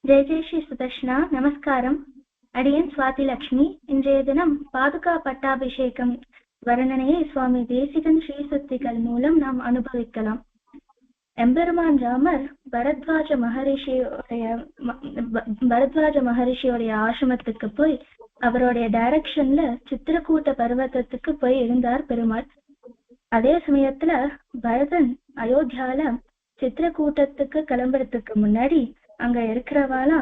ஜெய ஜெய ஸ்ரீ சுதர்ஷனா. நமஸ்காரம். அடியன் சுவாதி லட்சுமி. இன்றைய தினம் பாதுகா பட்டாபிஷேகம் வர்ணனையை சுவாமி தேசிகன் ஸ்ரீசுத்திகள் மூலம் நாம் அனுபவிக்கலாம். எம்பெருமான் ராமர் பரத்வாஜ மகரிஷியோடைய ஆசிரமத்துக்கு போய் அவருடைய டைரக்ஷன்ல சித்திரக்கூட்ட பர்வதத்துக்கு போய் இருந்தார் பெருமாள். அதே சமயத்துல பரதன் அயோத்தியால சித்திரக்கூட்டத்துக்கு கிளம்புறதுக்கு முன்னாடி அங்க இருக்கிறவாளா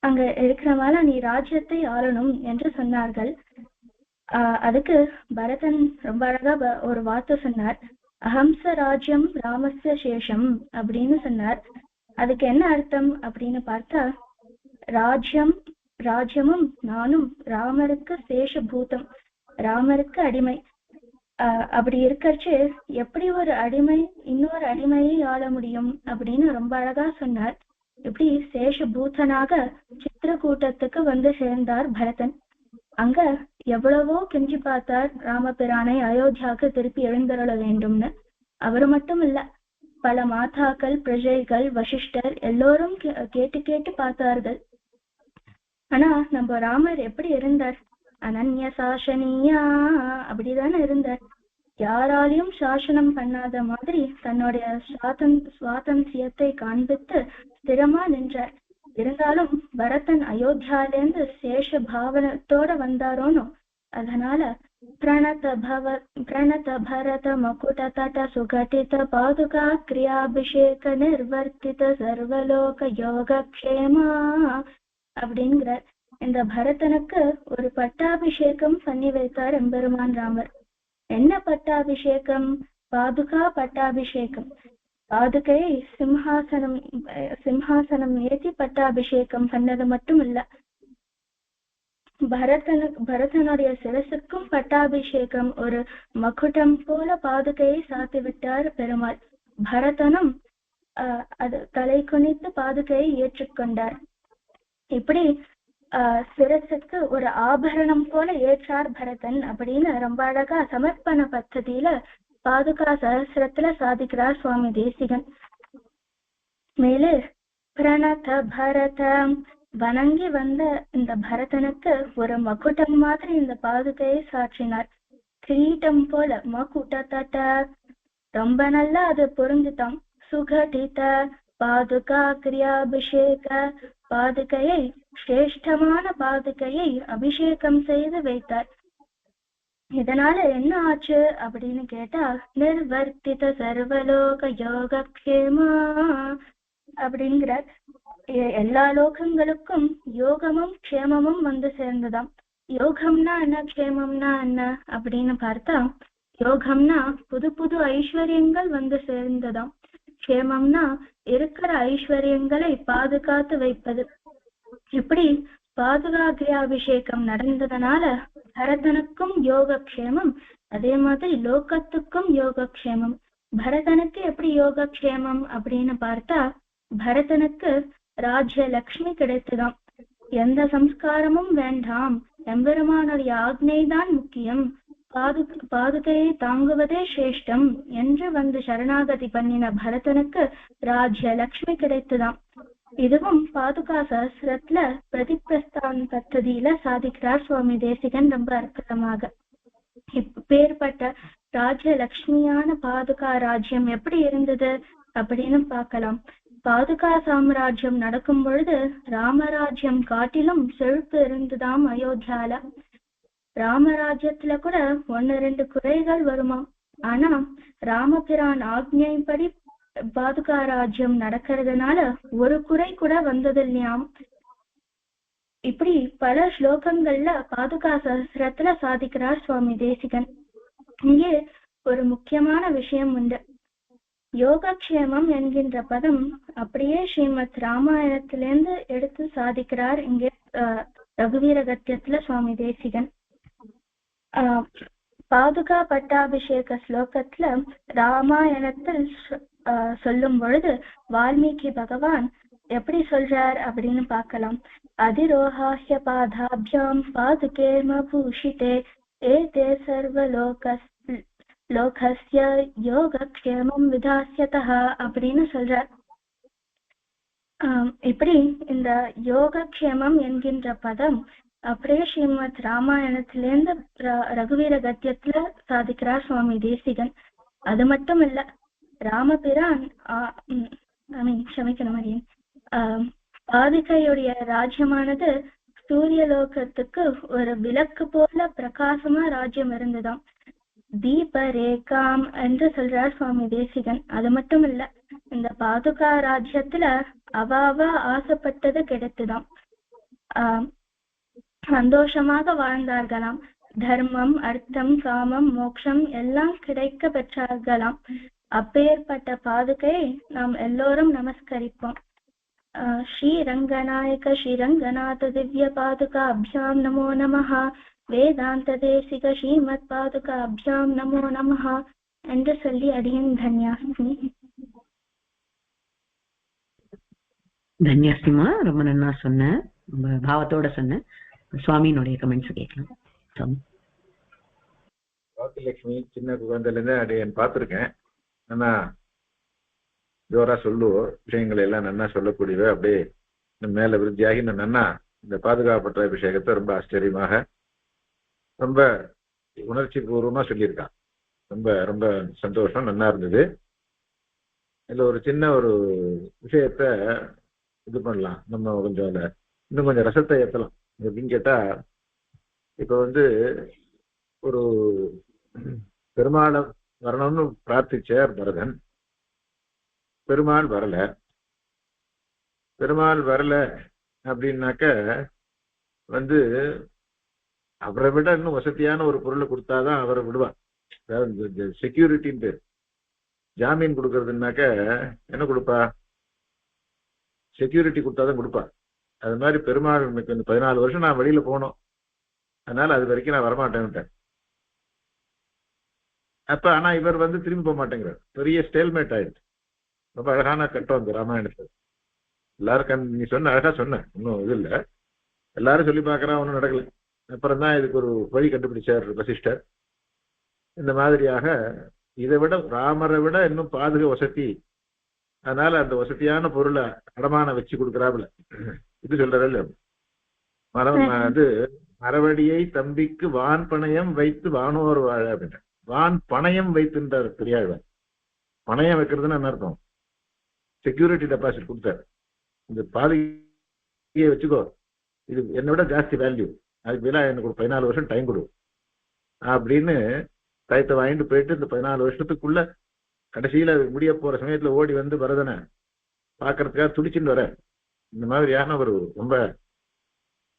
அங்க இருக்கிறவாளா நீ ராஜ்யத்தை ஆளணும் என்று சொன்னார்கள். அதுக்கு பரதன் ரொம்ப அழகா ஒரு வார்த்தை சொன்னார். அஹம்ச ராஜ்யம் ராமஸ்ய சேஷம் அப்படின்னு சொன்னார். அதுக்கு என்ன அர்த்தம் அப்படின்னு பார்த்தா, ராஜ்யமும் நானும் ராமருக்கு சேஷபூதம், ராமருக்கு அடிமை. அப்படி இருக்கச்சு எப்படி ஒரு அடிமை இன்னொரு அடிமையை ஆள முடியும் அப்படின்னு ரொம்ப அழகா சொன்னார். இப்படி சேஷபூதனாக சித்திரக்கூட்டத்துக்கு வந்து சேர்ந்தார் பரதன். அங்க எவ்வளவோ கெஞ்சி பார்த்தார் ராமபிரானை அயோத்தியாவுக்கு திருப்பி எழுந்தருள வேண்டும்னு. அவரு மட்டும் இல்ல, பல மாதாக்கள், பிரஜைகள், வசிஷ்டர் எல்லோரும் கேட்டு பார்த்தார்கள். ஆனா நம்ம ராமர் எப்படி இருந்தார்? அனன்ய சாசனியா அப்படிதானே இருந்தார். யாராலையும் சாசனம் பண்ணாத மாதிரி தன்னுடைய சுவாதந்திரியத்தை காண்பித்து ஸ்திரமா நின்றார். இருந்தாலும் பரதன் அயோத்தியாலேருந்து சேஷ பாவனத்தோட வந்தாரோனோ, அதனால பிரணத பரத மகுட தட சுகட்டித பாதுகா கிரியாபிஷேக நிர்வர்த்தித சர்வலோக யோகக்ஷேமா அப்படிங்கிறார். இந்த பரதனுக்கு ஒரு பட்டாபிஷேகம் பண்ணி வைத்தார் எம்பெருமான் ராமர். என்ன பட்டாபிஷேகம்? பாதுகா பட்டாபிஷேகம். பாதுகையை சிம்ஹாசனம் ஏற்றி பட்டாபிஷேகம் பண்ணது மட்டும் இல்ல, பரதனுடைய சிரசுக்கும் பட்டாபிஷேகம், ஒரு மகுடம் போல பாதுகையை சாத்தி விட்டார் பெருமாள். பரதனும் அது தலை குனித்து பாதுகையை ஏற்றுக்கொண்டார். இப்படி சிரசுக்கு ஒரு ஆபரணம் போல ஏற்றார் பரதன் அப்படின்னு ரொம்ப அழகா சமர்ப்பண பத்ததியில பாதுகா சஹஸ்ரத்துல சாதிக்கிறார் சுவாமி தேசிகன். மேலே பிரணத பரத வணங்கி வந்த இந்த பரதனுக்கு ஒரு மகுடம் மாதிரி இந்த பாதுகையை சாற்றினார். கிரீட்டம் போல மகுட தட்ட ரொம்ப நல்லா அது பொருந்துதான். சுகடித பாதுகா கிரியாபிஷேக பாதுகையை, சிரேஷ்டமான பாதுகையை அபிஷேகம் செய்து வைத்தார். இதனால என்ன ஆச்சு அப்படின்னு கேட்டா, நிர்வர்த்தித சர்வலோக யோகக்ஷேமா அப்படிங்கிறார். எல்லா லோகங்களுக்கும் யோகமும் க்ஷேமமும் வந்து சேர்ந்ததாம். யோகம்னா என்ன, க்ஷேமம்னா என்ன அப்படின்னு பார்த்தா, யோகம்னா புது புது ஐஸ்வர்யங்கள் வந்து சேர்ந்ததாம். க்ஷேமம்னா இருக்கிற ஐஸ்வர்யங்களை பாதுகாத்து வைப்பது. இப்படி பாதுகாக்கிரியாபிஷேகம் நடந்ததுனால பரதனுக்கும் யோகக்ஷேமம், அதே மாதிரி லோகத்துக்கும் யோகக்ஷேமம். பரதனுக்கு எப்படி யோகக்ஷேமம் அப்படின்னு பார்த்தா, பரதனுக்கு ராஜ்ய லக்ஷ்மி கிடைத்துதான். எந்த சம்ஸ்காரமும் வேண்டாம், எம்பெருமானுடைய ஆக்ஞை தான் முக்கியம், பாதுகையை தாங்குவதே சிரேஷ்டம் என்று வந்து சரணாகதி பண்ணின பரதனுக்கு ராஜ்ய லக்ஷ்மி கிடைத்துதான். இதுவும் பாதுகா சஹஸ்ரத்துல பிரதிபிரஸ்தான் பத்ததியில சாதிக்கிறார் சுவாமி தேசிகன் ரொம்ப அற்புதமாக. இப்பேற்பட்ட ராஜ்ய லக்ஷ்மியான பாதுகா ராஜ்யம் எப்படி இருந்தது அப்படின்னு பார்க்கலாம். பாதுகா சாம்ராஜ்யம் நடக்கும் பொழுது ராமராஜ்யம் காட்டிலும் செழிப்பு இருந்துதாம் அயோத்தியால. ராமராஜ்யத்துல கூட 1-2 குறைகள் வருமா, ஆனா ராமபிரான் ஆக்ஞைப்படி பாதுகா ராஜ்யம் நடக்கிறதுனால ஒரு குறை கூட வந்தது இல்லையாம். இப்படி பல ஸ்லோகங்கள்ல பாதுகா சஹஸ்ரத்துல சாதிக்கிறார் சுவாமி தேசிகன். இங்கே ஒரு முக்கியமான விஷயம் உண்டு. யோகக்ஷேமம் என்கின்ற பதம் அப்படியே ஸ்ரீமத் ராமாயணத்திலிருந்து எடுத்து சாதிக்கிறார் இங்கே ரகுவீர கத்தியத்துல சுவாமி தேசிகன். பாதுகா பட்டாபிஷேக ஸ்லோகத்துல ராமாயணத்தில் சொல்லும் பொழுது வால்மீகி பகவான் எப்படி சொல்றார் அப்படின்னு பார்க்கலாம். அதிரோஹாஹ்ய பாதாபியாம் பாதுகேர்ம பூஷிதே ஏதே சர்வ லோகஸ்ய யோகக்ஷேமம் விதாஸ்யதஹ அப்படின்னு சொல்றார். இப்படி இந்த யோகக்ஷேமம் என்கின்ற பதம் அப்படியே ஸ்ரீமத் ராமாயணத்திலேருந்து ரகுவீர கத்தியத்துல சாதிக்கிறார் சுவாமி தேசிகன். அது மட்டும் இல்ல, ராமபிரான் க்ஷமிக்கணும் அடியேன், பாதுகையுடைய ராஜ்யமானது சூரியலோகத்துக்கு ஒரு விளக்கு போல பிரகாசமா ராஜ்யம் இருந்ததாம். தீப ரேகாம் என்று சொல்றார் சுவாமி தேசிகன். அது மட்டும் இல்ல, இந்த பாதுகா ராஜ்யத்துல அவாவா ஆசைப்பட்டது கிடைத்துதான். சந்தோஷமாக வாழ்ந்தார்களாம். தர்மம், அர்த்தம், காமம், மோட்சம் எல்லாம் கிடைக்க பெற்றார்களாம். அப்பேற்பட்ட பாதுகையை நாம் எல்லோரும் நமஸ்கரிப்போம். ஸ்ரீரங்கநாயக ஸ்ரீரங்கநாத திவ்ய பாதுகா அபியாம் நமோ நமஹ. வேதாந்த தேசிக ஸ்ரீமத் பாதுகா அபியாம் நமோ நமஹ என்று சொல்லி அடியேன் தன்யாஸ்மி. தன்யாஸ்திமா, ரொம்ப நன்னா சொன்ன, ரொம்ப பாவத்தோட சொன்ன. சுவாமியினுடைய கமெண்ட்ஸ் கேட்கலாம். சுவாமி பாக்கியலட்சுமி சின்ன குழந்தையில இருந்து அடியேன் பார்த்திருக்கேன். ஆனா ஜோரா சொல்லுவோம், விஷயங்களை எல்லாம் நன்னா சொல்லக்கூடியவ. அப்படியே மேல விருத்தியாகி நன்னா இந்த பாதுகாப்பற்ற அபிஷேகத்தை ரொம்ப ஆச்சரியமாக ரொம்ப உணர்ச்சி பூர்வமா சொல்லியிருக்கான். ரொம்ப ரொம்ப சந்தோஷம், நன்னா இருந்தது. இதுல ஒரு சின்ன ஒரு விஷயத்த இது பண்ணலாம், நம்ம கொஞ்சம் இன்னும் கொஞ்சம் ரசத்தை ஏற்றலாம். எப்படின்னு கேட்டா, இப்ப ஒரு பெருமாளை வரணும்னு பிரார்த்திச்சார் பரதன். பெருமாள் வரல. பெருமாள் வரல அப்படின்னாக்க அவரை விட இன்னும் வசதியான ஒரு பொருளை கொடுத்தாதான் அவரை விடுவார். அதாவது செக்யூரிட்டின்னு பேர். ஜாமீன் கொடுக்கறதுனாக்க என்ன கொடுப்பா? செக்யூரிட்டி கொடுத்தாதான் கொடுப்பா. அது மாதிரி பெருமாள் எனக்கு 14 வருஷம் நான் வெளியில போனோம், அதனால அது வரைக்கும் நான் வரமாட்டேன்ட்டேன். அப்ப ஆனா இவர் திரும்பி போக மாட்டேங்கிறார். பெரிய ஸ்டேல்மேட் ஆயிடுச்சு. ரொம்ப அழகான கட்டம் இந்த ராமாயணத்துல. எல்லாருக்கும் நீ சொன்ன அழகா சொன்ன, இன்னும் இது இல்லை, எல்லாரும் சொல்லி பார்க்கறா, ஒன்றும் நடக்கல. அப்புறம் தான் இதுக்கு ஒரு வழி கண்டுபிடிச்சார் வசிஷ்டர். இந்த மாதிரியாக இதை விட ராமரை விட இன்னும் பாதுகா வசதி, அதனால அந்த வசதியான பொருளை அடமான வச்சு கொடுக்குறாப்புல. இது சொல்றாரு, மரவடியை தம்பிக்கு வான் பணயம் வைத்து வானோர் வாழ அப்படின்ற. வான் பணயம் வைத்துன்றார் பெரியாழ்வார். பணயம் வைக்கிறதுன்னு என்ன அர்த்தம்? செக்யூரிட்டி டெபாசிட் கொடுத்தார். இந்த பாதுகையை வச்சுக்கோ, இது என்னை விட ஜாஸ்தி வேல்யூ, அதுக்கு பதிலாக எனக்கு ஒரு 14 வருஷம் டைம் கொடு அப்படின்னு டயத்தை வாங்கிட்டு போயிட்டு இந்த 14 வருஷத்துக்குள்ள கடைசியில முடிய போற சமயத்துல ஓடி பரதனை பார்க்கறதுக்காக துடிச்சுட்டு வர. இந்த மாதிரியான ஒரு ரொம்ப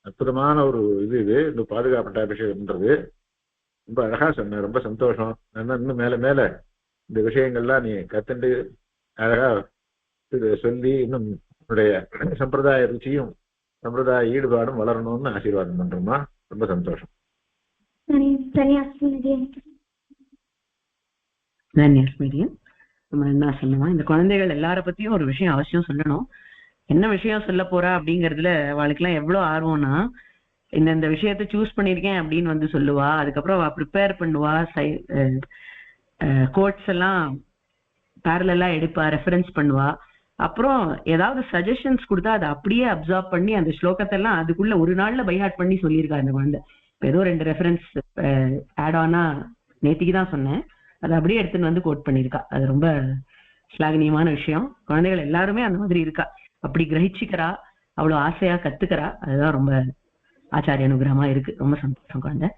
அற்புதமான ஒரு இந்த பாதுகாப்பட்ட அபிஷேகம்ன்றது. ரொம்ப அழகா சொன்ன, ரொம்ப சந்தோஷம். இன்னும் மேல மேல இந்த விஷயங்கள்லாம் நீ கத்துண்டு அழகா சொல்லி இன்னும் உன்னுடைய சம்பிரதாய ருச்சியும் சம்பிரதாய ஈடுபாடும் வளரணும்னு ஆசீர்வாதம் பண்றோமா. ரொம்ப சந்தோஷம். என்ன சொன்னோமா, இந்த குழந்தைகள் எல்லார பத்தியும் ஒரு விஷயம் அவசியம் சொல்லணும். என்ன விஷயம் சொல்ல போறா அப்படிங்கறதுல அவளுக்குலாம் எவ்வளவு ஆர்வம்னா, இந்த விஷயத்த சூஸ் பண்ணிருக்கேன் அப்படின்னு சொல்லுவா. அதுக்கப்புறம் அவ ப்ரிப்பேர் பண்ணுவா, கோட்ஸ் எல்லாம் பேரலா எடுப்பா, ரெஃபரன்ஸ் பண்ணுவா. அப்புறம் ஏதாவது சஜஷன்ஸ் கொடுத்தா அதை அப்படியே அப்சர்வ் பண்ணி அந்த ஸ்லோகத்தை எல்லாம் அதுக்குள்ள ஒரு நாள்ல பைஹார்ட் பண்ணி சொல்லியிருக்கா அந்த குழந்தை. ஏதோ 2 ரெஃபரன்ஸ் ஆட் ஆனா நேத்திக்கு தான் சொன்னேன், அதை அப்படியே எடுத்துன்னு கோட் பண்ணியிருக்கா. அது ரொம்ப ஸ்லாகனியமான விஷயம். குழந்தைகள் எல்லாருமே அந்த மாதிரி இருக்கா, அப்படி கிரகிச்சுக்கிறா, அவ்வளவு ஆசையா கத்துக்கிறா. அதுதான் ரொம்ப ஆச்சாரிய அனுகிரகமா இருக்கு. ரொம்ப சந்தோஷம் குழந்தை.